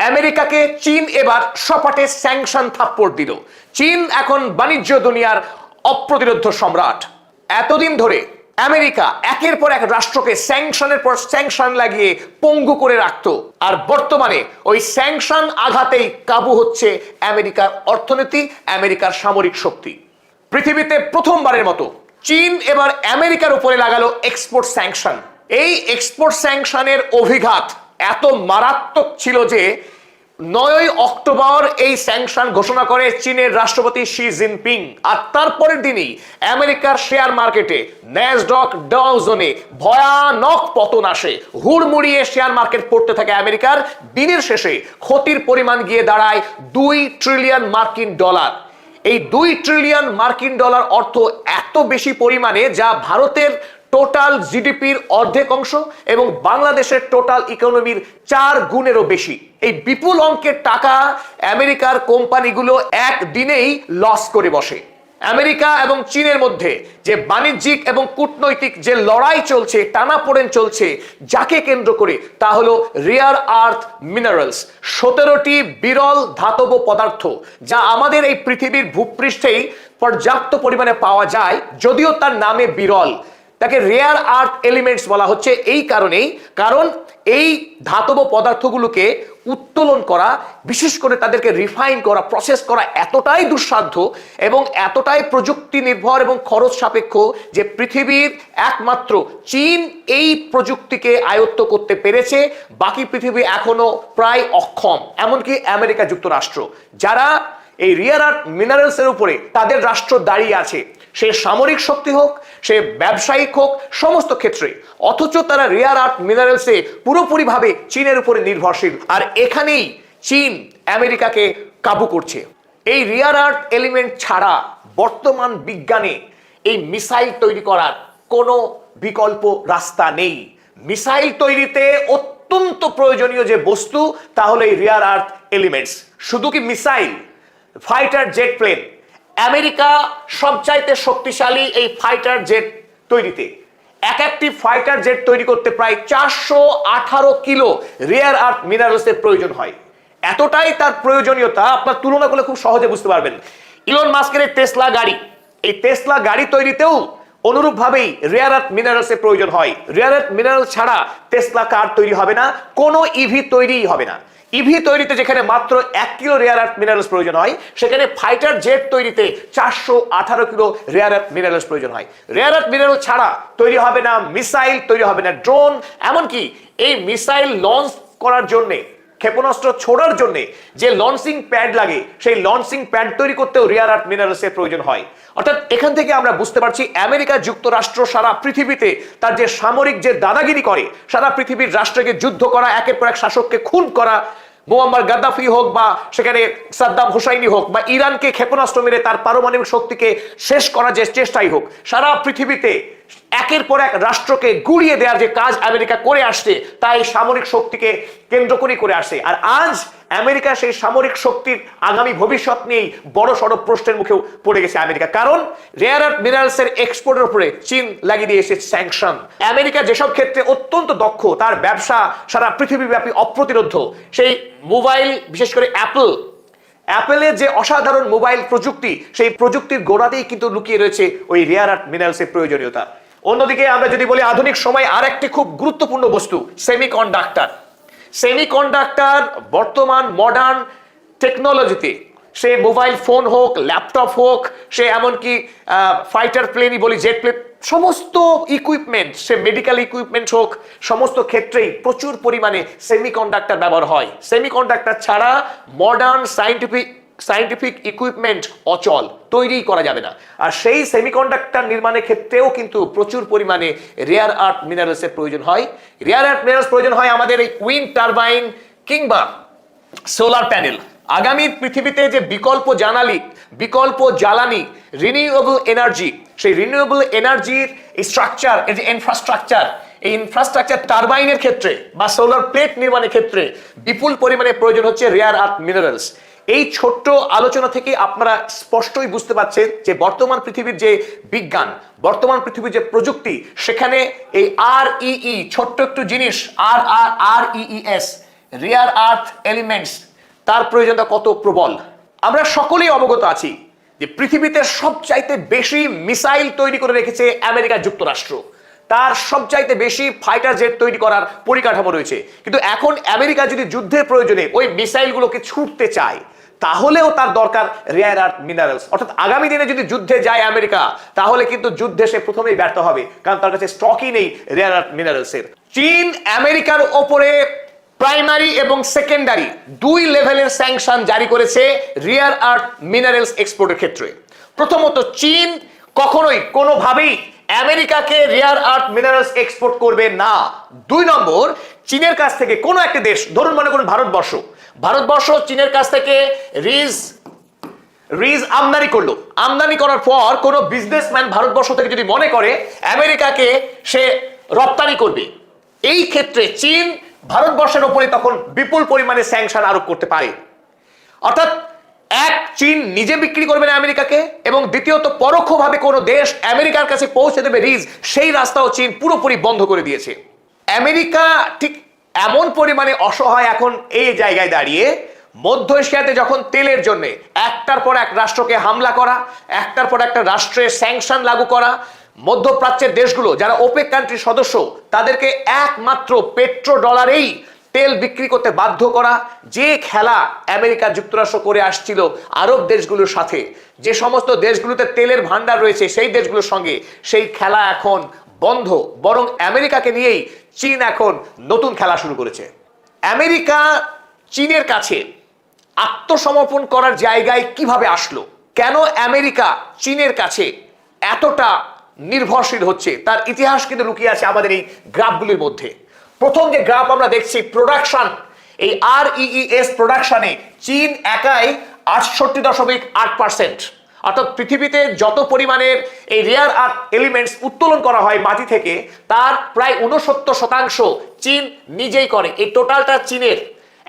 আমেরিকাকে চীন এবার সপাটে স্যাংশন থাপ্পড় দিল। চীন এখন বাণিজ্য দুনিয়ার অপ্রতিরোধ্য সম্রাট। এতদিন ধরে আমেরিকা একের পর এক রাষ্ট্রকে স্যাংশনের পর স্যাংশন লাগিয়ে পঙ্গু করে রাখতো, আর বর্তমানে ওই স্যাংশন আঘাতেই কাবু হচ্ছে আমেরিকার অর্থনীতি, আমেরিকার সামরিক শক্তি। পৃথিবীতে প্রথমবারের মতো চীন এবার আমেরিকার উপরে লাগালো এক্সপোর্ট স্যাংশন। এই এক্সপোর্ট স্যাংশনের অভিঘাত এত মারাত্মক ছিল যে 9 অক্টোবর এই স্যাংশন ঘোষণা করে চীনের রাষ্ট্রপতি শি জিনপিং, আর তারপরের দিনই আমেরিকার শেয়ার মার্কেটে ন্যাসডাক ডাউ জোনে ভয়ানক পতন আসে। হুড়মুড়িয়ে শেয়ার মার্কেট পড়তে থাকে আমেরিকার। দিনের শেষে ক্ষতির পরিমাণ গিয়ে দাঁড়ায় $2 ট্রিলিয়ন মার্কিন ডলার। এই $2 ট্রিলিয়ন মার্কিন ডলার অর্থ এত বেশি পরিমাণে যা ভারতের টোটাল জিডিপির অর্ধেক অংশ এবং বাংলাদেশের টোটাল ইকোনমির 4 গুণেরও বেশি। এই বিপুল অঙ্কের টাকা আমেরিকার কোম্পানিগুলো একদিনেই লস করে বসে। আমেরিকা এবং চীনের মধ্যে যে বাণিজ্যিক এবং কূটনৈতিক যে লড়াই চলছে, টানাপোড়েন চলছে, যাকে কেন্দ্র করে তা হলো রেয়ার আর্থ মিনারেলস। 17টি বিরল ধাতব পদার্থ যা আমাদের এই পৃথিবীর ভূপৃষ্ঠেই পর্যাপ্ত পরিমাণে পাওয়া যায়, যদিও তার নামে বিরল। তাকে রেয়ার আর্থ এলিমেন্টস বলা হচ্ছে এই কারণেই, কারণ এই ধাতব পদার্থগুলোকে উত্তোলন করা, বিশেষ করে তাদেরকে রিফাইন করা, প্রসেস করা এতটাই দুঃসাধ্য এবং এতটাই প্রযুক্তি নির্ভর এবং খরচ সাপেক্ষ যে পৃথিবীর একমাত্র চীন এই প্রযুক্তিকে আয়ত্ত করতে পেরেছে। বাকি পৃথিবী এখনো প্রায় অক্ষম, এমনকি আমেরিকা যুক্তরাষ্ট্র, যারা এই রেয়ার আর্থ মিনারেলসের উপরে তাদের রাষ্ট্র দাঁড়িয়ে আছে, সে সামরিক শক্তি হোক, সে ব্যবসায়িক হোক, সমস্ত ক্ষেত্রে। অথচ তারা রেয়ার আর্থ মিনারেলসে পুরোপুরিভাবে চীনের উপরে নির্ভরশীল। আর এখানেই চীন আমেরিকাকে কাবু করছে। এই রেয়ার আর্থ এলিমেন্ট ছাড়া বর্তমান বিজ্ঞানে এই মিসাইল তৈরি করার কোনো বিকল্প রাস্তা নেই। মিসাইল তৈরিতে অত্যন্ত প্রয়োজনীয় যে বস্তু তা হলো এই রেয়ার আর্থ এলিমেন্টস। শুধু কি missile, fighter jet plane, America সবচাইতে শক্তিশালী এই ফাইটার জেট তৈরিতে। একটি ফাইটার জেট তৈরি করতে প্রায় 418 কিলো রেয়ার আর্থ মিনারেলসের প্রয়োজন হয়। এতটাই তার প্রয়োজনীয়তা আপনার তুলনা করলে খুব সহজে বুঝতে পারবেন। ইলন মাস্কের টেসলা গাড়ি, এই টেসলা গাড়ি তৈরিতেও অনুরূপভাবেই রেয়ার আর্থ মিনারেলসের প্রয়োজন হয়। রেয়ার আর্থ মিনারেল ছাড়া টেসলা কার তৈরি হবে না, কোনো ইভি তৈরিই হবে না। ইভি তৈরিতে যেখানে মাত্র 1 কিলো রেয়ার আর্থ মিনারেলস প্রয়োজন হয়, সেখানে ফাইটার জেট তৈরিতে 418 কিলো রেয়ার আর্থ মিনারেলস প্রয়োজন হয়। রেয়ার আর্থ মিনারেল ছাড়া তৈরি হবে না মিসাইল, তৈরি হবে না ড্রোন, এমনকি এই মিসাইল লঞ্চ করার জন্যে, ক্ষেপণাস্ত্র ছোড়ার জন্য যে লঞ্চিং প্যাড লাগে, সেই লঞ্চিং প্যাড তৈরি করতেও রেয়ার আর্থ মিনারেলসের প্রয়োজন হয়। অর্থাৎ এখান থেকে আমরা বুঝতে পারছি আমেরিকা যুক্তরাষ্ট্র সারা পৃথিবীতে তার যে সামরিক যে দাদাগিরি করে, সারা পৃথিবীর রাষ্ট্রকে যুদ্ধ করা, একের পর এক শাসককে খুন করা, মুয়াম্মার গাদ্দাফি হোক বা সেখানে সাদ্দাম হুসাইনি হোক বা ইরানকে ক্ষেপণাস্ত্র মেরে তার পারমাণবিক শক্তিকে শেষ করার যে চেষ্টাই হোক, সারা পৃথিবীতে একের পর এক রাষ্ট্রকে গুড়িয়ে দেওয়ার যে কাজ আমেরিকা করে আসছে, তাই সামরিক শক্তিকে কেন্দ্র করে আসছে। আর আজ আমেরিকা সেই সামরিক শক্তির আগামী ভবিষ্যৎ নিয়েই বড় সড় প্রশ্নের মুখেও পড়ে গেছে আমেরিকা। কারণ রেয়ার আর্থ মিনারেলসের এক্সপোর্টের উপরে চীন লাগিয়ে দিয়েছে স্যাংশন। আমেরিকা যেসব ক্ষেত্রে অত্যন্ত দক্ষ, তার ব্যবসা সারা পৃথিবীব্যাপী অপ্রতিরোধ্য। সেই মোবাইল, বিশেষ করে অ্যাপেলের যে অসাধারণ মোবাইল প্রযুক্তি, সেই প্রযুক্তির গোড়াতেই কিন্তু লুকিয়ে রয়েছে ওই রেয়ার আর্থ মিনারেলসের প্রয়োজনীয়তা। অন্যদিকে আমরা যদি বলি আধুনিক সময় আর একটি খুব গুরুত্বপূর্ণ বস্তু সেমিকন্ডাক্টর। সেমিকন্ডাক্টর বর্তমান মডার্ন টেকনোলজিতে, সে মোবাইল ফোন হোক, ল্যাপটপ হোক, সে এমনকি ফাইটার প্লেনই বলি, জেট প্লেন, সমস্ত ইকুইপমেন্ট, সে মেডিকেল ইকুইপমেন্ট হোক, সমস্ত ক্ষেত্রেই প্রচুর পরিমাণে সেমিকন্ডাক্টর ব্যবহার হয়। সেমিকন্ডাক্টর ছাড়া মডার্ন সায়েন্টিফিক ইকুইপমেন্ট অচল, তৈরি করা যাবে না। আর সেই সেমিকন্ডাক্টর নির্মাণের ক্ষেত্রেও কিন্তু প্রচুর পরিমাণে রেয়ার আর্থ মিনারেলসের প্রয়োজন হয়। রেয়ার আর্থ মিনারেলস প্রয়োজন হয় আমাদের এই উইন্ড টারবাইন কিংবা সোলার প্যানেল। আগামী পৃথিবীতে যে বিকল্প জ্বালানি, রিনিউয়েবল এনার্জি, সেই রিনিউয়েবল এনার্জির স্ট্রাকচার, এই যে ইনফ্রাস্ট্রাকচার, এই ইনফ্রাস্ট্রাকচার টারবাইনের ক্ষেত্রে বা সোলার প্লেট নির্মাণের ক্ষেত্রে বিপুল পরিমাণে প্রয়োজন হচ্ছে রেয়ার আর্থ মিনারেলস। এই ছোট্ট আলোচনা থেকে আপনারা স্পষ্টই বুঝতে পারছেন যে বর্তমান পৃথিবীর যে বিজ্ঞান, বর্তমান পৃথিবীর যে প্রযুক্তি, সেখানে এই REE ছোট্ট একটু জিনিস, REES, রেয়ার আর্থ এলিমেন্টস তার প্রয়োজনীয়তা কত প্রবল। আমরা সকলেই অবগত আছি যে পৃথিবীতে সবচাইতে বেশি মিসাইল তৈরি করে রেখেছে আমেরিকা যুক্তরাষ্ট্র, তার সবচাইতে বেশি ফাইটার জেট তৈরি করার পরিকাঠামো রয়েছে। কিন্তু এখন আমেরিকা যদি যুদ্ধের প্রয়োজনে ওই মিসাইলগুলোকে ছুটতে চায়, তাহলেও তার দরকার রেয়ার আর্থ মিনারেলস। অর্থাৎ আগামী দিনে যদি যুদ্ধে যায় আমেরিকা, তাহলে কিন্তু যুদ্ধে সে প্রথমেই ব্যর্থ হবে, কারণ তার কাছে স্টকই নেই রেয়ার আর্থ মিনারেলসের। চীন আমেরিকার ওপরে প্রাইমারি এবং সেকেন্ডারি দুই লেভেলের স্যাংশন জারি করেছে রেয়ার আর্থ মিনারেলস এক্সপোর্টের ক্ষেত্রে। প্রথমত, চীন কখনোই কোনোভাবেই আমেরিকাকে রেয়ার আর্থ মিনারেলস এক্সপোর্ট করবে না। 2 নম্বর, চীনের কাছ থেকে কোনো একটা দেশ, ধরুন মনে করুন ভারতবর্ষ চীনের কাছ থেকে রিজ আমদানি করলো। আমদানি করার পর কোনো বিজনেসম্যান ভারতবর্ষ থেকে যদি মনে করে আমেরিকাকে সে রপ্তানি করবে, এই ক্ষেত্রে চীন ভারতবর্ষের উপরে তখন বিপুল পরিমাণে স্যাংশন আরোপ করতে পারে। অর্থাৎ এক, চীন নিজে বিক্রি করবে না আমেরিকাকে, এবং দ্বিতীয়ত পরোক্ষভাবে কোনো দেশ আমেরিকার কাছে পৌঁছে দেবে রিজ, সেই রাস্তাও চীন পুরোপুরি বন্ধ করে দিয়েছে। আমেরিকা ঠিক এমন পরিমাণে অসহায় এখন এই জায়গায় দাঁড়িয়ে, মধ্য এশিয়াতে যখন তেলের জন্য একটার পর এক রাষ্ট্রকে হামলা করা, একটার পর একটা রাষ্ট্রের স্যাংশন লাগু করা, মধ্যপ্রাচ্যের দেশগুলো যারা ওপেক কান্ট্রির সদস্য তাদেরকে একমাত্র পেট্রো ডলারেই তেল বিক্রি করতে বাধ্য করা, যে খেলা আমেরিকা যুক্তরাষ্ট্র করে আসছিল আরব দেশগুলোর সাথে, যে সমস্ত দেশগুলোতে তেলের ভান্ডার রয়েছে সেই দেশগুলোর সঙ্গে, সেই খেলা এখন বন্ধ। বরং আমেরিকাকে নিয়েই চীন এখন নতুন খেলা শুরু করেছে। আমেরিকা চীনের কাছে আত্মসমর্পণ করার জায়গায় কিভাবে আসলো, কেন আমেরিকা চীনের কাছে এতটা নির্ভরশীল হচ্ছে, তার ইতিহাস কিন্তু লুকিয়ে আছে আমাদের এই গ্রাফগুলির মধ্যে। প্রথম যে গ্রাফ আমরা দেখছি প্রোডাকশন, এই REES প্রোডাকশনে চীন একাই 68.8%। অর্থাৎ পৃথিবীতে যত পরিমাণের এই রেয়ার আর্থ এলিমেন্টস উত্তোলন করা হয় মাটি থেকে, তার প্রায় 69% চীন নিজেই করে। এই টোটালটা চীনের।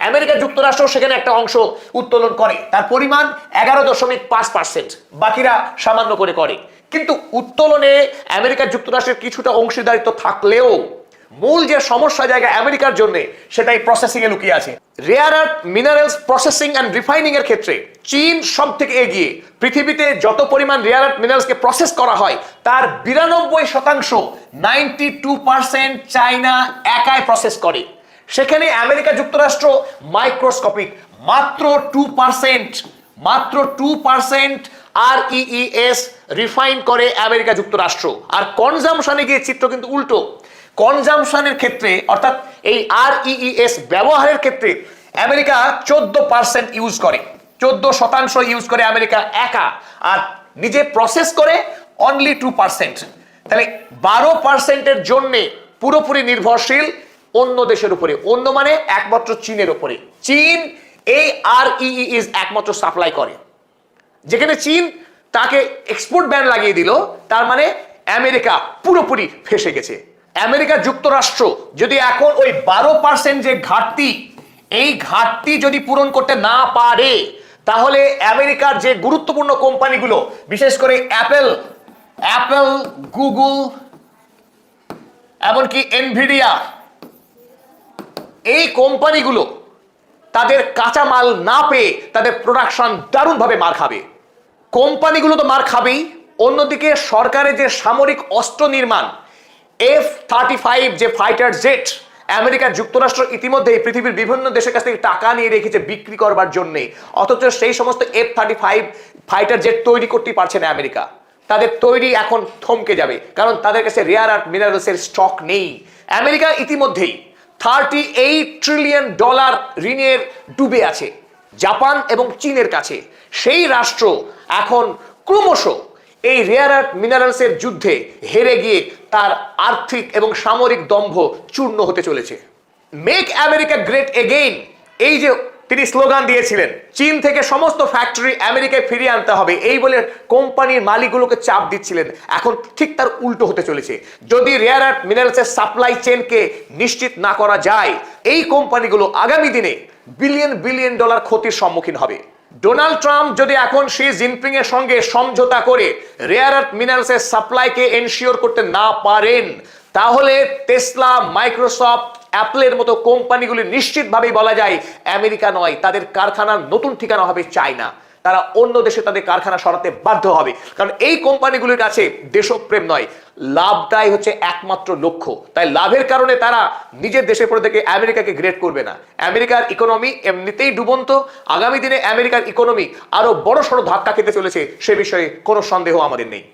আমেরিকা যুক্তরাষ্ট্র সেখানে একটা অংশ উত্তোলন করে, তার পরিমাণ 11.5%, বাকিরা সামান্য করে। কিন্তু উত্তোলনে আমেরিকা যুক্তরাষ্ট্রের কিছুটা অংশীদারিত্ব থাকলেও মূল যে সমস্যা জায়গা আমেরিকার জন্য, সেটাই প্রসেসিং এ লুকিয়ে আছে। Rare earth minerals processing and refining এর ক্ষেত্রে চীন সব থেকে এগিয়ে। পৃথিবীতে যত পরিমাণ রেয়ার আর্থ মিনারেলসকে প্রসেস করা হয়, তার 92%, 92% চায়না একাই প্রসেস করে। সেখানে আমেরিকা যুক্তরাষ্ট্র মাইক্রোস্কোপিক, মাত্র 2% REES রিফাইন করে আমেরিকা যুক্তরাষ্ট্র। আর কনজামশনে গিয়ে চিত্র কিন্তু উল্টো। কনজামশনের ক্ষেত্রে, অর্থাৎ এই REES ব্যবহারের ক্ষেত্রে আমেরিকা 14% ইউজ করে, 14% ইউজ করে আমেরিকা একা, আর নিজে প্রসেস করে অনলি 2%। তাহলে 12%-এর জন্য পুরোপুরি নির্ভরশীল অন্য দেশের উপরে। অন্য মানে একমাত্র চীনের উপরে। চীন এই REES একমাত্র সাপ্লাই করে। যেখানে চীন তাকে এক্সপোর্ট ব্যান লাগিয়ে দিল, তার মানে আমেরিকা পুরোপুরি ফেসে গেছে। আমেরিকা যুক্তরাষ্ট্র যদি এখন ওই 12% যে ঘাটতি, এই ঘাটতি যদি পূরণ করতে না পারে, তাহলে আমেরিকার যে গুরুত্বপূর্ণ কোম্পানিগুলো, বিশেষ করে অ্যাপল, গুগল, এমনকি এনভিডিয়া, এই কোম্পানিগুলো তাদের কাঁচামাল না পেয়ে তাদের প্রোডাকশন দারুণভাবে মার খাবে। কোম্পানিগুলো তো মার খাবেই, অন্যদিকে সরকারের যে সামরিক অস্ত্র নির্মাণ, F-35 যে ফাইটার জেট, আমেরিকা যুক্তরাষ্ট্র ইতিমধ্যে পৃথিবীর বিভিন্ন দেশের কাছ থেকে টাকা নিয়ে রেখেছে বিক্রি করবার জন্য, অথচ সেই সমস্ত F-35 ফাইটার জেট তৈরি করতেই পারছে না আমেরিকা। তাদের তৈরি এখন থমকে যাবে, কারণ তাদের কাছে রেয়ার আর্থ মিনারেলসের স্টক নেই। আমেরিকা ইতিমধ্যেই $38 ট্রিলিয়ন ঋণের ডুবে আছে জাপান এবং চীনের কাছে। সেই রাষ্ট্র এখন ক্রমশ এই রেয়ার আর্থ মিনারেলসের যুদ্ধে হেরে গিয়ে তার আর্থিক এবং সামরিক দম্ভ চূর্ণ হতে চলেছে। মেক আমেরিকা গ্রেট এগেইন, এই যে তিনি স্লোগান দিয়েছিলেন, চীন থেকে সমস্ত ফ্যাক্টরি আমেরিকায় ফিরিয়ে আনতে হবে, এই বলে কোম্পানির মালিকগুলোকে চাপ দিচ্ছিলেন। এখন ঠিক তার উল্টো হতে চলেছে। যদি রেয়ার আর্থ মিনারেলসের সাপ্লাই চেনকে নিশ্চিত না করা যায়, এই কোম্পানিগুলো আগামী দিনে বিলিয়ন ডলার ক্ষতির সম্মুখীন হবে। ডোনাল্ড ট্রাম্প যদি এখন শি জিনপিং এর সঙ্গে সমঝোতা করে রেয়ার আর্থ মিনারেলসের সাপ্লাইকে এনশিওর করতে না পারেন, তাহলে টেসলা, মাইক্রোসফট, অ্যাপলের মতো কোম্পানিগুলি নিশ্চিতভাবেই বলা যায় আমেরিকা নয়, তাদের কারখানার নতুন ঠিকানা হবে চায়না। তারা অন্য দেশে তাদের কারখানা সরাতে বাধ্য হবে, কারণ এই কোম্পানিগুলির কাছে দেশপ্রেম নয়, লাভটাই হচ্ছে একমাত্র লক্ষ্য। তাই লাভের কারণে তারা নিজের দেশে পড়ে থেকে আমেরিকাকে গ্রেড করবে না। আমেরিকার ইকোনমি এমনিতেই ডুবন্ত, আগামী দিনে আমেরিকার ইকোনমি আরো বড় সড়ো ধাক্কা খেতে চলেছে, সে বিষয়ে কোনো সন্দেহ আমাদের নেই।